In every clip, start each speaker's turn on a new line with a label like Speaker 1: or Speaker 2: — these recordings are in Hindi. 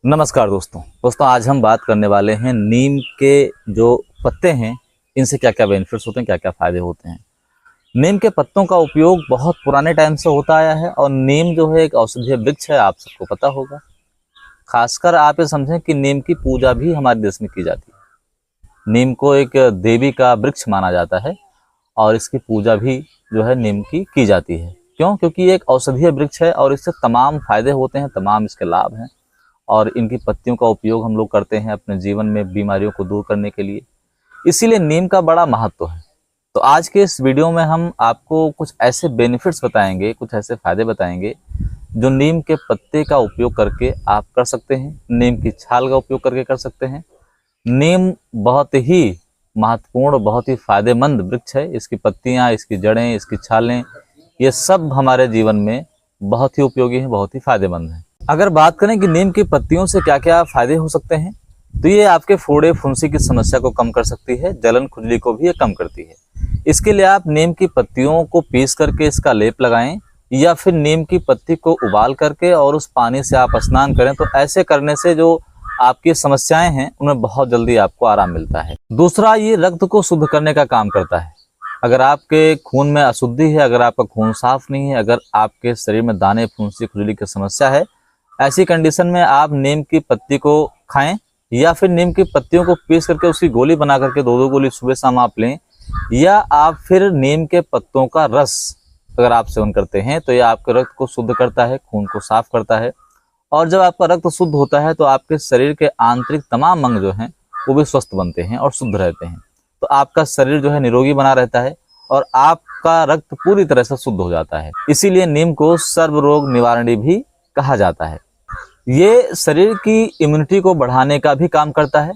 Speaker 1: नमस्कार दोस्तों आज हम बात करने वाले हैं नीम के जो पत्ते हैं इनसे क्या क्या बेनिफिट्स होते हैं, क्या क्या फ़ायदे होते हैं। नीम के पत्तों का उपयोग बहुत पुराने टाइम से होता आया है और नीम जो है एक औषधीय वृक्ष है, आप सबको पता होगा। खासकर आप ये समझें कि नीम की पूजा भी हमारे देश में की जाती है। नीम को एक देवी का वृक्ष माना जाता है और इसकी पूजा भी जो है नीम की जाती है। क्यों? क्योंकि ये एक औषधीय वृक्ष है और इससे तमाम फायदे होते हैं, तमाम इसके लाभ हैं और इनकी पत्तियों का उपयोग हम लोग करते हैं अपने जीवन में बीमारियों को दूर करने के लिए। इसीलिए नीम का बड़ा महत्व है। तो आज के इस वीडियो में हम आपको कुछ ऐसे बेनिफिट्स बताएंगे, कुछ ऐसे फायदे बताएंगे जो नीम के पत्ते का उपयोग करके आप कर सकते हैं, नीम की छाल का उपयोग करके कर सकते हैं। नीम बहुत ही महत्वपूर्ण, बहुत ही फायदेमंद वृक्ष है। इसकी पत्तियां, इसकी जड़ें, इसकी छालें, ये सब हमारे जीवन में बहुत ही उपयोगी हैं, बहुत ही फायदेमंद हैं। अगर बात करें कि नीम की पत्तियों से क्या क्या फायदे हो सकते हैं, तो ये आपके फोड़े फुंसी की समस्या को कम कर सकती है, जलन खुजली को भी ये कम करती है। इसके लिए आप नीम की पत्तियों को पीस करके इसका लेप लगाएं या फिर नीम की पत्ती को उबाल करके और उस पानी से आप स्नान करें। तो ऐसे करने से जो आपकी समस्याएं हैं उनमें बहुत जल्दी आपको आराम मिलता है। दूसरा, ये रक्त को शुद्ध करने का काम करता है। अगर आपके खून में अशुद्धि है, अगर आपका खून साफ नहीं है, अगर आपके शरीर में दाने, फुंसी, खुजली की समस्या है, ऐसी कंडीशन में आप नीम की पत्ती को खाएं या फिर नीम की पत्तियों को पीस करके उसकी गोली बना करके दो गोली सुबह शाम आप लें, या आप फिर नीम के पत्तों का रस अगर आप सेवन करते हैं तो ये आपके रक्त को शुद्ध करता है, खून को साफ करता है। और जब आपका रक्त शुद्ध होता है तो आपके शरीर के आंतरिक तमाम अंग जो हैं वो भी स्वस्थ बनते हैं और शुद्ध रहते हैं। तो आपका शरीर जो है निरोगी बना रहता है और आपका रक्त पूरी तरह से शुद्ध हो जाता है। इसीलिए नीम को सर्व रोग निवारणी भी कहा जाता है। ये शरीर की इम्यूनिटी को बढ़ाने का भी काम करता है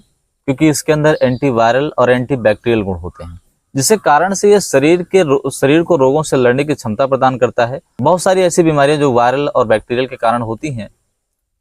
Speaker 1: क्योंकि इसके अंदर एंटीवायरल और एंटीबैक्टीरियल गुण होते हैं, जिसके कारण से ये शरीर को रोगों से लड़ने की क्षमता प्रदान करता है। बहुत सारी ऐसी बीमारियां जो वायरल और बैक्टीरियल के कारण होती हैं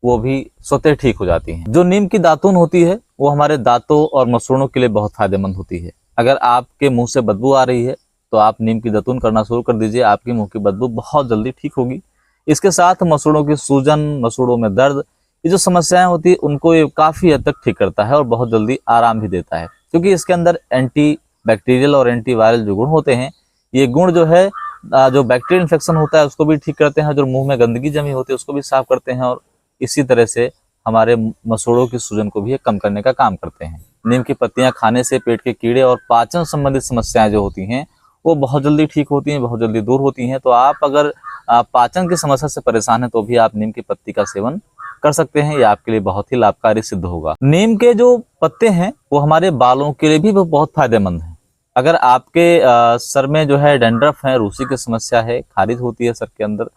Speaker 1: वो भी स्वतः ठीक हो जाती हैं। जो नीम की दातून होती है वो हमारे दांतों और मसूड़ों के लिए बहुत फायदेमंद होती है। अगर आपके मुंह से बदबू आ रही है तो आप नीम की दातून करना शुरू कर दीजिए, आपके मुंह की बदबू बहुत जल्दी ठीक होगी। इसके साथ मसूड़ों की सूजन, मसूड़ों में दर्द, ये जो समस्याएं होती है उनको ये काफी हद तक ठीक करता है और बहुत जल्दी आराम भी देता है क्योंकि इसके अंदर एंटी बैक्टीरियल और एंटीवायरल जो गुण होते हैं, ये गुण जो है जो बैक्टीरियल इन्फेक्शन होता है उसको भी ठीक करते हैं, जो मुंह में गंदगी जमी होती है उसको भी साफ करते हैं और इसी तरह से हमारे मसूड़ों की सूजन को भी कम करने का काम करते हैं। नीम की पत्तियां खाने से पेट के कीड़े और पाचन संबंधित समस्याएं जो होती हैं वो बहुत जल्दी ठीक होती हैं, बहुत जल्दी दूर होती हैं। तो आप अगर पाचन की समस्या से परेशान है तो भी आप नीम की पत्ती का सेवन कर सकते हैं, ये आपके लिए बहुत ही लाभकारी सिद्ध होगा। नीम के जो पत्ते हैं वो हमारे बालों के लिए भी बहुत फायदेमंद हैं। अगर आपके सर में जो है डैंड्रफ है, रूसी की समस्या है, खारिज होती है सर के अंदर,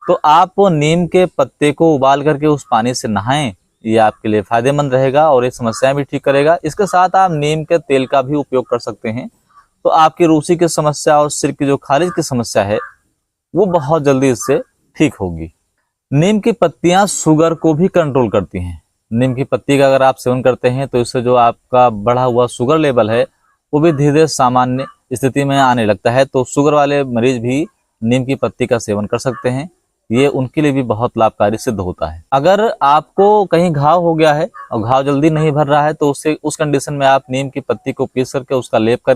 Speaker 1: तो आप नीम के पत्ते को उबाल करके उस पानी से नहाएं, ये आपके लिए फायदेमंद रहेगा और ये समस्याएं भी ठीक करेगा। इसके साथ आप नीम के तेल का भी उपयोग कर सकते हैं, तो आपकी रूसी की समस्या और सिर की जो खारिज की समस्या है वो बहुत जल्दी इससे ठीक होगी। नीम की पत्तियां शुगर को भी कंट्रोल करती हैं। नीम की पत्ती का अगर आप सेवन करते हैं तो इससे जो आपका बढ़ा हुआ शुगर लेवल है वो भी धीरे धीरे सामान्य स्थिति में आने लगता है। तो शुगर वाले मरीज भी नीम की पत्ती का सेवन कर सकते हैं, ये उनके लिए भी बहुत लाभकारी सिद्ध होता है। अगर आपको कहीं घाव हो गया है और घाव जल्दी नहीं भर रहा है तो उस कंडीशन में आप नीम की पत्ती को पीस करके उसका लेप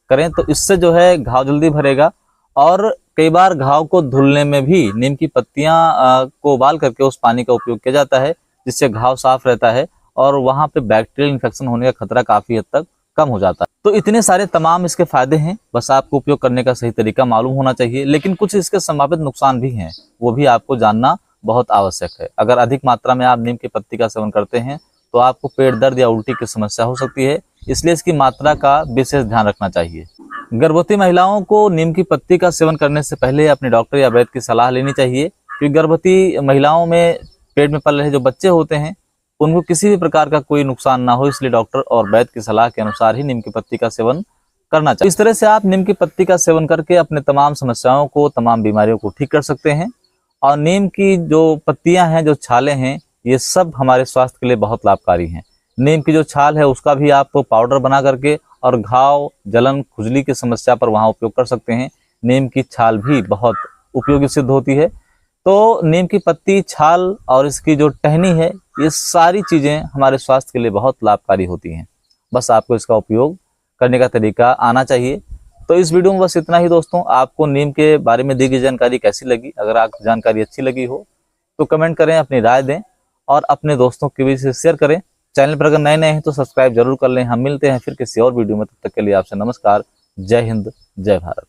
Speaker 1: करें तो इससे जो है घाव जल्दी भरेगा। और कई बार घाव को धुलने में भी नीम की पत्तियां को उबाल करके उस पानी का उपयोग किया जाता है, जिससे घाव साफ रहता है और वहां पे बैक्टीरियल इन्फेक्शन होने का खतरा काफी हद तक कम हो जाता है। तो इतने सारे तमाम इसके फायदे हैं, बस आपको उपयोग करने का सही तरीका मालूम होना चाहिए। लेकिन कुछ इसके संभावित नुकसान भी हैं, वो भी आपको जानना बहुत आवश्यक है। अगर अधिक मात्रा में आप नीम की पत्ती का सेवन करते हैं तो आपको पेट दर्द या उल्टी की समस्या हो सकती है, इसलिए इसकी मात्रा का विशेष ध्यान रखना चाहिए। गर्भवती महिलाओं को नीम की पत्ती का सेवन करने से पहले अपने डॉक्टर या वैद्य की सलाह लेनी चाहिए, क्योंकि गर्भवती महिलाओं में पेट में पल रहे जो बच्चे होते हैं उनको किसी भी प्रकार का कोई नुकसान ना हो, इसलिए डॉक्टर और वैद्य की सलाह के अनुसार ही नीम की पत्ती का सेवन करना चाहिए। इस तरह से आप नीम की पत्ती का सेवन करके अपने तमाम समस्याओं को, तमाम बीमारियों को ठीक कर सकते हैं। और नीम की जो पत्तियां हैं, जो छालें हैं, ये सब हमारे स्वास्थ्य के लिए बहुत लाभकारी हैं। नीम की जो छाल है उसका भी आप पाउडर बना करके और घाव, जलन, खुजली की समस्या पर वहां उपयोग कर सकते हैं। नीम की छाल भी बहुत उपयोगी सिद्ध होती है। तो नीम की पत्ती, छाल और इसकी जो टहनी है, ये सारी चीज़ें हमारे स्वास्थ्य के लिए बहुत लाभकारी होती हैं। बस आपको इसका उपयोग करने का तरीका आना चाहिए। तो इस वीडियो में बस इतना ही दोस्तों। आपको नीम के बारे में दी गई जानकारी कैसी लगी? अगर आपको जानकारी अच्छी लगी हो तो कमेंट करें, अपनी राय दें और अपने दोस्तों के बीच शेयर करें। चैनल पर अगर नए हैं तो सब्सक्राइब जरूर कर लें। हम मिलते हैं फिर किसी और वीडियो में, तब तक के लिए आपसे नमस्कार। जय हिंद, जय भारत।